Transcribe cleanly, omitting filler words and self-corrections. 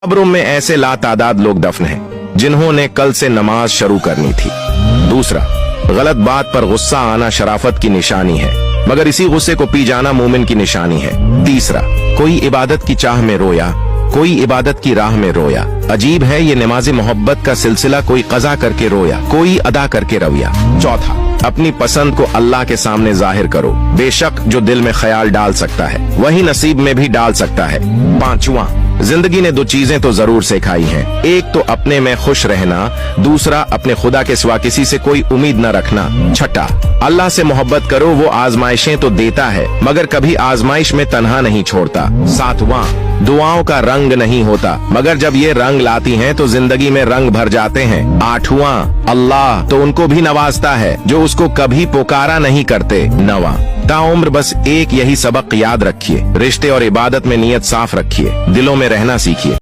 कब्रों में ऐसे लातादाद लोग दफन हैं जिन्होंने कल से नमाज शुरू करनी थी। दूसरा, गलत बात पर गुस्सा आना शराफत की निशानी है, मगर इसी गुस्से को पी जाना मोमिन की निशानी है। तीसरा, कोई इबादत की चाह में रोया, कोई इबादत की राह में रोया। अजीब है ये नमाज मोहब्बत का सिलसिला, कोई कज़ा करके रोया, कोई अदा करके रविया। चौथा, अपनी पसंद को अल्लाह के सामने जाहिर करो। बेशक जो दिल में ख्याल डाल सकता है वही नसीब में भी डाल सकता है। पांचवा, जिंदगी ने दो चीजें तो जरूर सिखाई हैं, एक तो अपने में खुश रहना, दूसरा अपने खुदा के सिवा किसी से कोई उम्मीद न रखना। छठा, अल्लाह से मोहब्बत करो, वो आजमाइशें तो देता है मगर कभी आजमाइश में तन्हा नहीं छोड़ता। सातवां, दुआओं का रंग नहीं होता मगर जब ये रंग लाती हैं तो जिंदगी में रंग भर जाते हैं। आठवां, अल्लाह तो उनको भी नवाजता है जो उसको कभी पुकारा नहीं करते। नवां, ताउम्र बस एक यही सबक याद रखिए, रिश्ते और इबादत में नियत साफ रखिए, दिलों में रहना सीखिए।